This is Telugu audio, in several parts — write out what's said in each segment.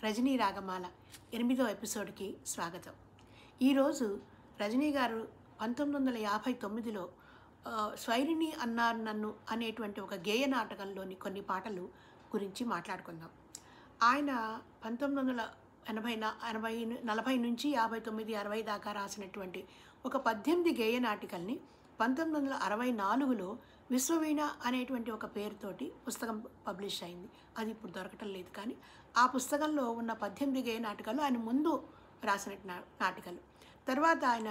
రజనీ రాగమాల 8వ ఎపిసోడ్కి స్వాగతం. ఈరోజు రజనీ గారు 1959లో స్వైరిణి అన్నారు నన్ను అనేటువంటి ఒక గేయ నాటకంలోని కొన్ని పాటలు గురించి మాట్లాడుకుందాం. ఆయన 1940 నుంచి 59, 60 దాకా రాసినటువంటి ఒక 18 గేయ నాటికల్ని 1964లో విశ్వవీణ అనేటువంటి ఒక పేరుతోటి పుస్తకం పబ్లిష్ అయింది. అది ఇప్పుడు దొరకటం లేదు, కానీ ఆ పుస్తకంలో ఉన్న 18 గేయ నాటకాలు ఆయన ముందు రాసిన నాటికలు. తర్వాత ఆయన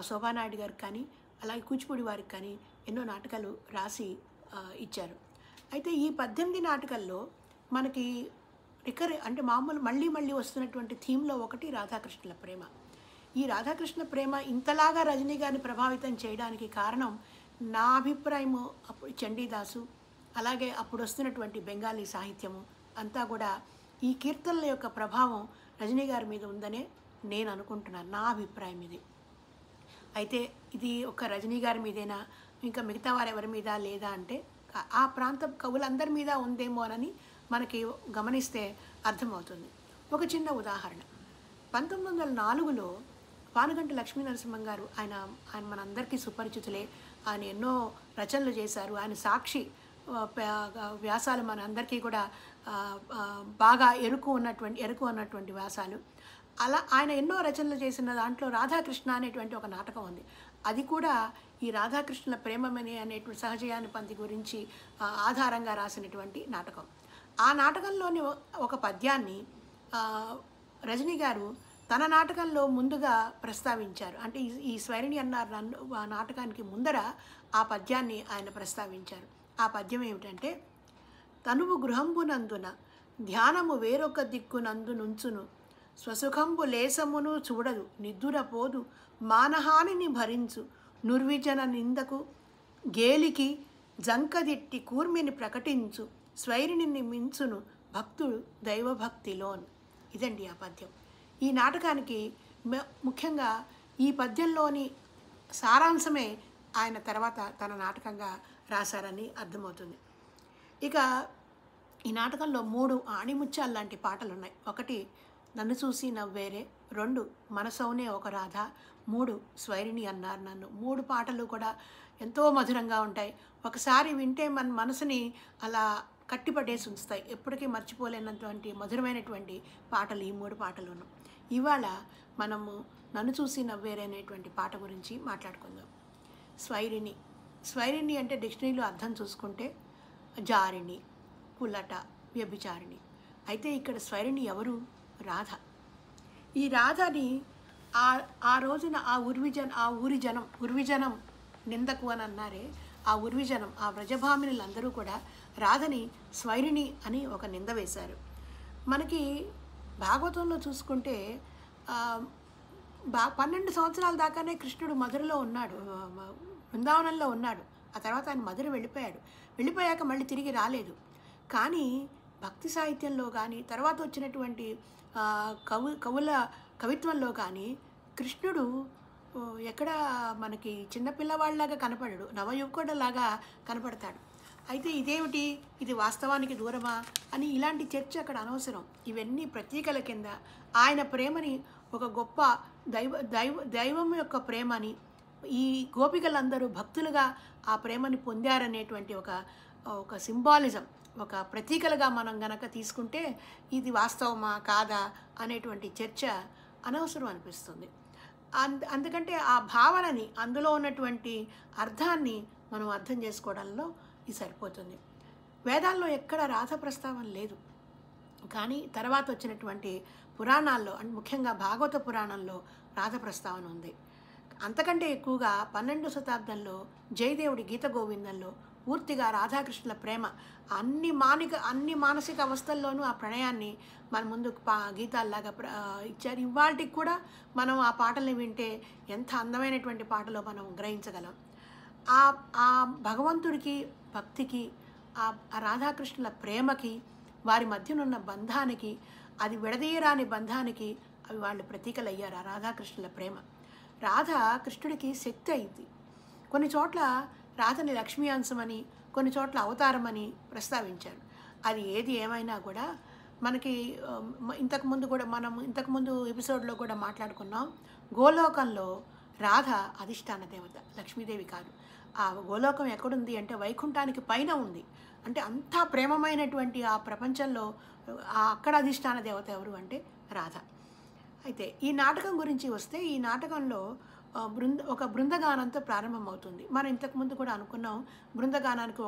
శోభానాయుడు గారికి కానీ అలాగే కూచిపూడి వారికి కానీ ఎన్నో నాటకాలు రాసి ఇచ్చారు. అయితే ఈ 18 నాటకాల్లో మనకి అంటే మామూలు మళ్ళీ వస్తున్నటువంటి థీమ్లో ఒకటి రాధాకృష్ణుల ప్రేమ. ఈ రాధాకృష్ణ ప్రేమ ఇంతలాగా రజనీ గారిని ప్రభావితం చేయడానికి కారణం నా అభిప్రాయము అప్పుడు చండీదాసు, అలాగే అప్పుడు వస్తున్నటువంటి బెంగాలీ సాహిత్యము అంతా కూడా ఈ కీర్తనల యొక్క ప్రభావం రజనీ గారి మీద ఉందనే నేను అనుకుంటున్నాను. నా అభిప్రాయం ఇది. అయితే ఇది ఒక రజనీ గారి మీదేనా, ఇంకా మిగతా వారు ఎవరి మీద లేదా అంటే ఆ ప్రాంత కవులందరి మీద ఉందేమోనని మనకి గమనిస్తే అర్థమవుతుంది. ఒక చిన్న ఉదాహరణ, 1904లో పానుగంటి లక్ష్మీ నరసింహం గారు, ఆయన మనందరికీ సుపరిచితులే. ఆయన ఎన్నో రచనలు చేశారు. ఆయన సాక్షి వ్యాసాలు మన అందరికీ కూడా బాగా ఎరుకు ఉన్నటువంటి వ్యాసాలు. అలా ఆయన ఎన్నో రచనలు చేసిన దాంట్లో రాధాకృష్ణ అనేటువంటి ఒక నాటకం ఉంది. అది కూడా ఈ రాధాకృష్ణుల ప్రేమమని అనేటువంటి సహజయాని పంతి గురించి ఆధారంగా రాసినటువంటి నాటకం. ఆ నాటకంలోని ఒక పద్యాన్ని రజనీ గారు తన నాటకంలో ముందుగా ప్రస్తావించారు. అంటే ఈ స్వైరిణి అన్నారు నన్ను ఆ నాటకానికి ముందర ఆ పద్యాన్ని ఆయన ప్రస్తావించారు. ఆ పద్యం ఏమిటంటే, తనువు గృహంబునందున ధ్యానము వేరొక దిక్కునందునుంచును, స్వసుఖంబు లేసమును చూడదు, నిద్దురపోదు, మానహానిని భరించు, నుర్విజన నిందకు గేలికి జంకదిట్టి కూర్మిని ప్రకటించు, స్వైరిణిని మించును భక్తుడు దైవభక్తిలోన్. ఇదండి ఆ పద్యం. ఈ నాటకానికి ముఖ్యంగా ఈ పద్యంలోని సారాంశమే ఆయన తర్వాత తన నాటకంగా రాశారని అర్థమవుతుంది. ఇక ఈ నాటకంలో 3 ఆణిముత్యాలు లాంటి పాటలు ఉన్నాయి. 1 నన్ను చూసి నవ్వేరే, 2 మనసౌనే ఒక రాధ, 3 స్వైరిణి అన్నారు నన్ను. 3 పాటలు కూడా ఎంతో మధురంగా ఉంటాయి. ఒకసారి వింటే మన మనసుని అలా కట్టిపడేసి ఉంచుతాయి. ఎప్పటికీ మర్చిపోలేనటువంటి మధురమైనటువంటి పాటలు ఈ 3 పాటలును. ఇవాళ మనము నన్ను చూసి నవ్వేరే అనేటువంటి పాట గురించి మాట్లాడుకుందాం. స్వైరిణి అంటే డిక్షనరీలో అర్థం చూసుకుంటే జారిణి, కులట, వ్యభిచారిణి. అయితే ఇక్కడ స్వైరిణి ఎవరు? రాధ. ఈ రాధని ఆ రోజున ఆ ఉర్విజనం నిందకు అని అన్నారే, ఆ ఉర్విజనం, ఆ వ్రజభామినులందరూ కూడా రాధని స్వైరిణి అని ఒక నింద వేశారు. మనకి భాగవతంలో చూసుకుంటే 12 సంవత్సరాల దాకానే కృష్ణుడు మధురలో ఉన్నాడు, బృందావనంలో ఉన్నాడు. ఆ తర్వాత ఆయన మధుర వెళ్ళిపోయాక మళ్ళీ తిరిగి రాలేదు. కానీ భక్తి సాహిత్యంలో కానీ తర్వాత వచ్చినటువంటి కవుల కవిత్వంలో కానీ కృష్ణుడు ఎక్కడ మనకి చిన్నపిల్లవాళ్ళలాగా కనపడడు, నవయువకుడిలాగా కనపడతాడు. అయితే ఇదేమిటి, ఇది వాస్తవానికి దూరమా అని ఇలాంటి చర్చ అక్కడ అనవసరం. ఇవన్నీ ప్రతీకల కింద ఆయన ప్రేమని ఒక గొప్ప దైవం యొక్క ప్రేమని, ఈ గోపికలందరూ భక్తులుగా ఆ ప్రేమని పొందారనేటువంటి ఒక సింబాలిజం, ఒక ప్రతీకలుగా మనం గనక తీసుకుంటే ఇది వాస్తవమా కాదా అనేటువంటి చర్చ అనవసరం అనిపిస్తుంది. అందుకంటే ఆ భావనని, అందులో ఉన్నటువంటి అర్థాన్ని మనం అర్థం చేసుకోవడంలో ఇది సరిపోతుంది. వేదాల్లో ఎక్కడ రాధ ప్రస్తావన లేదు, కానీ తర్వాత వచ్చినటువంటి పురాణాల్లో, ముఖ్యంగా భాగవత పురాణంలో రాధ ప్రస్తావన ఉంది. అంతకంటే ఎక్కువగా 12వ శతాబ్దంలో జయదేవుడి గీత గోవిందంలో పూర్తిగా రాధాకృష్ణుల ప్రేమ అన్ని మానసిక అవస్థల్లోనూ ఆ ప్రణయాన్ని మన ముందు గీతాల్లాగా ఇచ్చారు. ఇవాళకి కూడా మనం ఆ పాటల్ని వింటే ఎంత అందమైనటువంటి పాటలో మనం గ్రహించగలం. ఆ భగవంతుడికి, భక్తికి, ఆ రాధాకృష్ణుల ప్రేమకి, వారి మధ్యనున్న బంధానికి, అది విడదీయరాని బంధానికి అవి వాళ్ళు ప్రతీకలు అయ్యారు. ఆ రాధాకృష్ణుల ప్రేమ. రాధ కృష్ణుడికి శక్తి అయింది. కొన్ని చోట్ల రాధని లక్ష్మీ అంశమని, కొన్ని చోట్ల అవతారమని ప్రస్తావించారు. అది ఏది ఏమైనా కూడా మనకి ఇంతకుముందు ఎపిసోడ్లో కూడా మాట్లాడుకున్నాం. గోలోకంలో రాధ అధిష్టాన దేవత, లక్ష్మీదేవి కాదు. ఆ గోలోకం ఎక్కడుంది అంటే వైకుంఠానికి పైన ఉంది. అంటే అంతా ప్రేమమైనటువంటి ఆ ప్రపంచంలో అక్కడ అధిష్టాన దేవత ఎవరు అంటే రాధ. అయితే ఈ నాటకం గురించి వస్తే, ఈ నాటకంలో ఒక బృందగానంతో ప్రారంభమవుతుంది. మనం ఇంతకుముందు కూడా అనుకున్నాం, బృందగానానికి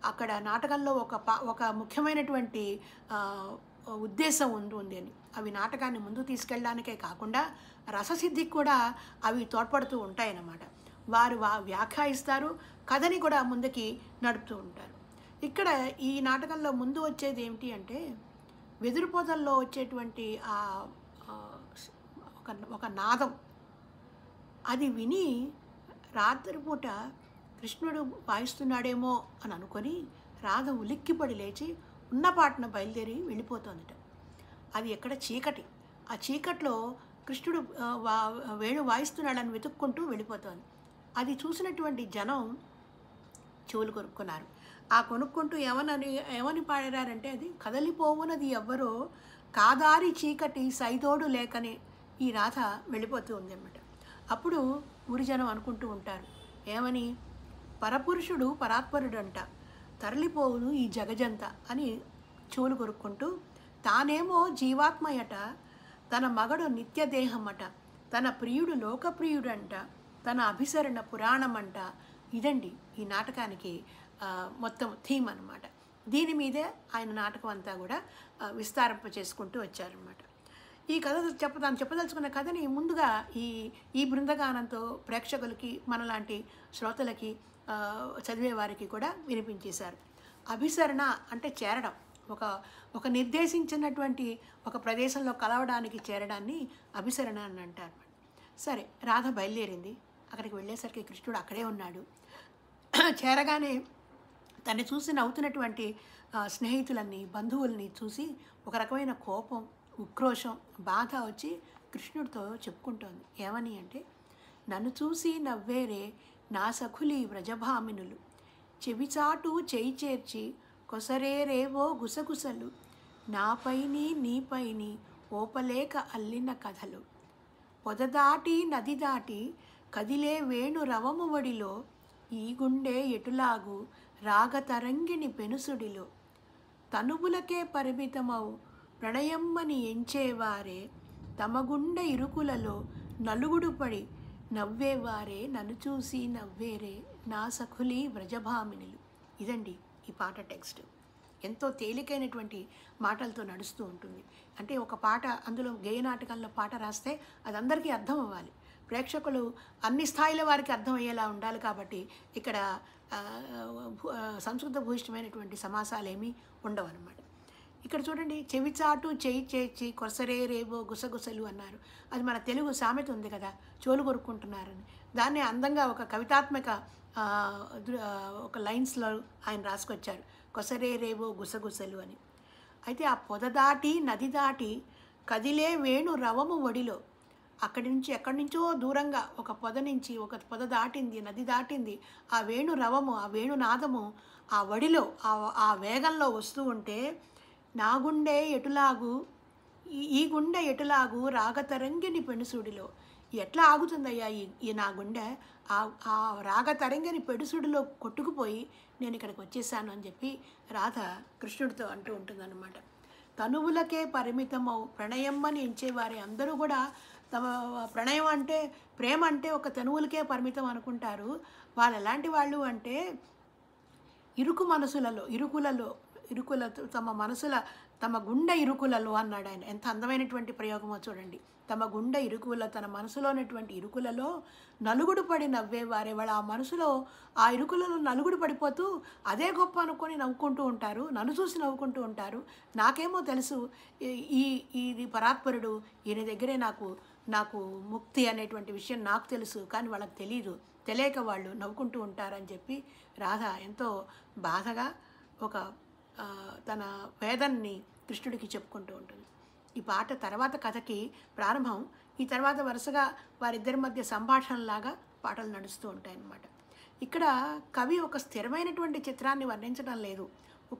అక్కడ నాటకంలో ఒక ముఖ్యమైనటువంటి ఉద్దేశం ఉంది అని. అవి నాటకాన్ని ముందు తీసుకెళ్ళడానికే కాకుండా రససిద్ధికి కూడా అవి తోడ్పడుతూ ఉంటాయన్నమాట. వారు వ్యాఖ్యాయిస్తారు, కథని కూడా ముందుకి నడుపుతూ ఉంటారు. ఇక్కడ ఈ నాటకంలో ముందు వచ్చేది ఏమిటి అంటే, వెదురు పొదల్లో వచ్చేటువంటి ఒక నాదం, అది విని రాత్రిపూట కృష్ణుడు వాయిస్తున్నాడేమో అని అనుకొని రాధ ఉలిక్కిపడి లేచి ఉన్నపాటున బయలుదేరి వెళ్ళిపోతుందట. అది ఎక్కడ చీకటి, ఆ చీకట్లో కృష్ణుడు వేణు వాయిస్తున్నాడని వెతుక్కుంటూ వెళ్ళిపోతుంది. అది చూసినటువంటి జనం చెవులు కొనుక్కున్నారు. ఆ కొనుక్కుంటూ ఏమని పాడారంటే, అది కదలిపోవునది ఎవ్వరో కాదారి చీకటి సైతోడు లేకనే ఈ రాధ వెళ్ళిపోతూ ఉంది అన్నమాట. అప్పుడు ఊరి జనం అనుకుంటూ ఉంటారు ఏమని, పరపురుషుడు పరాత్పరుడు అంట, తరలిపోవును ఈ జగజంత అని చెవులు కొరుక్కుంటూ, తానేమో జీవాత్మయట, తన మగడు నిత్యదేహమట, తన ప్రియుడు లోకప్రియుడంట, తన అభిసరణ పురాణమంట. ఇదండి ఈ నాటకానికి మొత్తం థీమ్ అన్నమాట. దీని మీదే ఆయన నాటకం అంతా కూడా విస్తారింప చేసుకుంటూ వచ్చారనమాట. ఈ కథ తాను చెప్పదలుచుకున్న కథని ముందుగా ఈ బృందగానంతో ప్రేక్షకులకి, మనలాంటి శ్రోతలకి, చదివేవారికి కూడా వినిపించేశారు. అభిసరణ అంటే చేరడం, ఒక నిర్దేశించినటువంటి ఒక ప్రదేశంలో కలవడానికి చేరడాన్ని అభిసరణ అని అంటారు. సరే, రాధ బయలుదేరింది. అక్కడికి వెళ్ళేసరికి కృష్ణుడు అక్కడే ఉన్నాడు. చేరగానే తను చూసి నవ్వుతున్నటువంటి స్నేహితులన్నీ, బంధువుల్ని చూసి ఒక రకమైన కోపం, ఉక్రోషం, బాధ వచ్చి కృష్ణుడితో చెప్పుకుంటోంది. ఏమని అంటే, నన్ను చూసి నవ్వేరే నా సఖులి వ్రజభామినులు, చెవిచాటు చేయి చేర్చి కొసరేరేవో గుసగుసలు, నాపైని నీపైని ఓపలేక అల్లిన కథలు, పొదదాటి నది దాటి కదిలే వేణు రవము వడిలో, ఈ గుండె ఎటులాగు రాగతరంగిణి పెనుసుడిలో, తనువులకే పరిమితమవు ప్రణయమ్మని ఎంచేవారే, తమ గుండె ఇరుకులలో నలుగుడు పడి నవ్వేవారే, నన్ను చూసి నవ్వేరే నా సఖులి వ్రజభామినులు. ఇదండి ఈ పాట టెక్స్ట్. ఎంతో తేలికైనటువంటి మాటలతో నడుస్తూ ఉంటుంది. అంటే ఒక పాట, అందులో గేయ నాటకంలో పాట రాస్తే అది అందరికీ అర్థం అవ్వాలి, ప్రేక్షకులు అన్ని స్థాయిల వారికి అర్థమయ్యేలా ఉండాలి. కాబట్టి ఇక్కడ సంస్కృత భూయిష్టమైనటువంటి సమాసాలు ఏమీ ఉండవు అన్నమాట. ఇక్కడ చూడండి, చెవిచాటు చేయి చేర్చి కొసరే రేవో గుసగుసలు అన్నారు. అది మన తెలుగు సామెత ఉంది కదా, చోలు కొరుక్కుంటున్నారని. దాన్ని అందంగా ఒక కవితాత్మక ఒక లైన్స్లో ఆయన రాసుకొచ్చారు, కొసరే రేవో గుసగుసలు అని. అయితే ఆ పొద దాటి నది దాటి కదిలే వేణు రవము ఒడిలో, ఎక్కడి నుంచో దూరంగా ఒక పొద దాటింది, నది దాటింది, ఆ వేణు రవము, ఆ వేణునాదము ఆ వడిలో ఆ వేగంలో వస్తూ ఉంటే, నా గుండె ఎటులాగు, ఈ గుండె ఎటులాగు రాగతరంగిని పెనుసుడిలో, ఎట్లా ఆగుతుందయ్యా ఈ నా గుండె, ఆ రాగతరంగిని పెడుసుడిలో కొట్టుకుపోయి నేను ఇక్కడికి వచ్చేసాను అని చెప్పి రాధ కృష్ణుడితో అంటూ ఉంటుందన్నమాట. తనువులకే పరిమితమవు ప్రణయమ్మని ఎంచేవారే, అందరూ కూడా తమ ప్రణయం అంటే, ప్రేమ అంటే ఒక తనువులకే పరిమితం అనుకుంటారు. వాళ్ళు ఎలాంటి వాళ్ళు అంటే, ఇరుకులతో తమ గుండె ఇరుకులలో అన్నాడు ఆయన. ఎంత అందమైనటువంటి ప్రయోగమో చూడండి. తమ గుండె తన మనసులో ఉన్నటువంటి ఇరుకులలో నలుగుడు పడి నవ్వేవారే. వాళ్ళు ఆ మనసులో ఆ ఇరుకులలో నలుగుడు పడిపోతూ అదే గొప్ప అనుకొని నవ్వుకుంటూ ఉంటారు, నన్ను చూసి నవ్వుకుంటూ ఉంటారు. నాకేమో తెలుసు ఇది పరాత్పరుడు, ఈయన దగ్గరే నాకు ముక్తి అనేటువంటి విషయం నాకు తెలుసు, కానీ వాళ్ళకి తెలియక వాళ్ళు నవ్వుకుంటూ ఉంటారని చెప్పి రాధ ఎంతో బాధగా తన వేదన్ని కృష్ణుడికి చెప్పుకుంటూ ఉంటుంది. ఈ పాట తర్వాత కథకి ప్రారంభం. ఈ తర్వాత వరుసగా వారిద్దరి మధ్య సంభాషణలాగా పాటలు నడుస్తూ ఉంటాయన్నమాట. ఇక్కడ కవి ఒక స్థిరమైనటువంటి చిత్రాన్ని వర్ణించడం లేదు,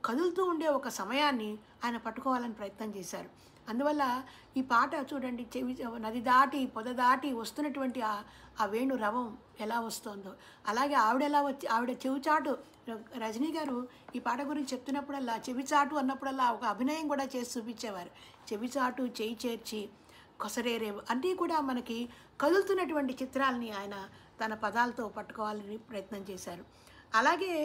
కదులుతూ ఉండే ఒక సమయాన్ని ఆయన పట్టుకోవాలని ప్రయత్నం చేశారు. అందువల్ల ఈ పాట చూడండి, నది దాటి పొద దాటి వస్తున్నటువంటి ఆ వేణు రవం ఎలా వస్తుందో, అలాగే ఆవిడ చెవిచాటు, రజనీ గారు ఈ పాట గురించి చెప్తున్నప్పుడల్లా చెవిచాటు అన్నప్పుడల్లా ఒక అభినయం కూడా చేసి చూపించేవారు. చెవిచాటు, చేయి చేర్చి, కొసరేరేవు అన్నీ కూడా మనకి కదులుతున్నటువంటి చిత్రాలని ఆయన తన పదాలతో పట్టుకోవాలని ప్రయత్నం చేశారు. అలాగే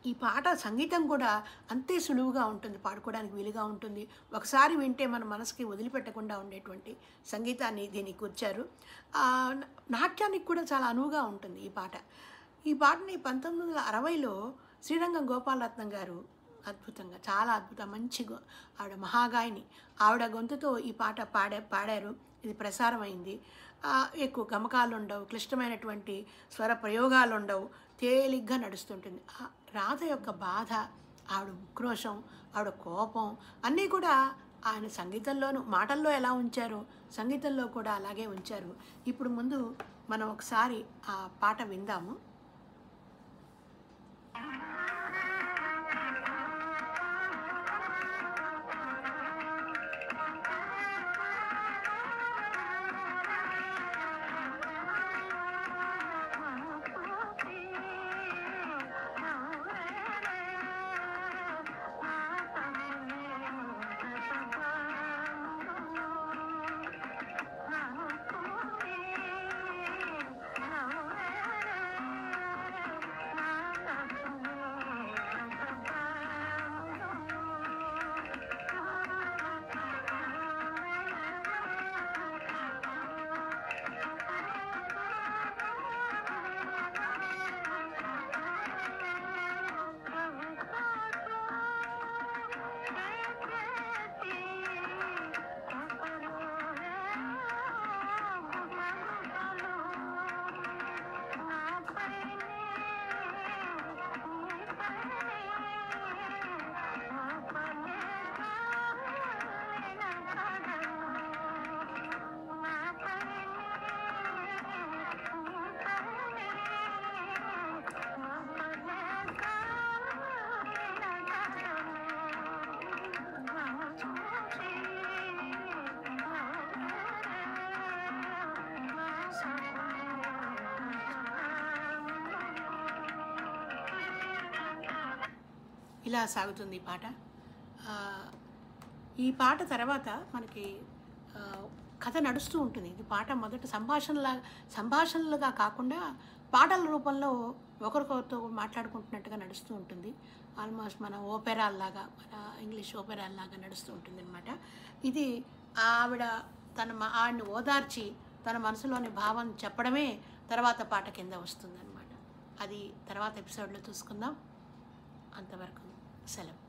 ఈ పాట సంగీతం కూడా అంతే సులువుగా ఉంటుంది, పాడుకోవడానికి వీలుగా ఉంటుంది. ఒకసారి వింటే మన మనసుకి వదిలిపెట్టకుండా ఉండేటువంటి సంగీతాన్ని దీనికి కూర్చారు. నాట్యానికి కూడా చాలా అనువుగా ఉంటుంది ఈ పాట. ఈ పాటని 1960లో శ్రీరంగం గోపాలరత్నం గారు అద్భుతంగా, చాలా అద్భుతం, ఆవిడ మహాగాయని, ఆవిడ గొంతుతో ఈ పాట పాడారు. ఇది ప్రసారమైంది. ఎక్కువ గమకాలు ఉండవు, క్లిష్టమైనటువంటి స్వర ప్రయోగాలు ఉండవు, తేలిగ్గా నడుస్తుంటుంది. రాధ యొక్క బాధ, ఆవిడ ఉక్రోషం, ఆవిడ కోపం అన్నీ కూడా ఆయన సంగీతంలోనూ, మాటల్లో ఎలా ఉంచారో సంగీతంలో కూడా అలాగే ఉంచారు. ఇప్పుడు ముందు మనం ఒకసారి ఆ పాట విందాము. ఇలా సాగుతుంది ఈ పాట. ఈ పాట తర్వాత మనకి కథ నడుస్తూ ఉంటుంది. ఇది పాట మొదట సంభాషణలుగా కాకుండా పాటల రూపంలో ఒకరికొకరితో మాట్లాడుకుంటున్నట్టుగా నడుస్తూ ఉంటుంది. ఆల్మోస్ట్ మన ఓపెరాల్లాగా, మన ఇంగ్లీష్ ఓపెరాల్లాగా నడుస్తూ ఉంటుంది అనమాట. ఇది ఆయన్ని ఓదార్చి తన మనసులోని భావం చెప్పడమే తర్వాత పాట కింద వస్తుందన్నమాట. అది తర్వాత ఎపిసోడ్లో చూసుకుందాం. అంతవరకు సెలవు.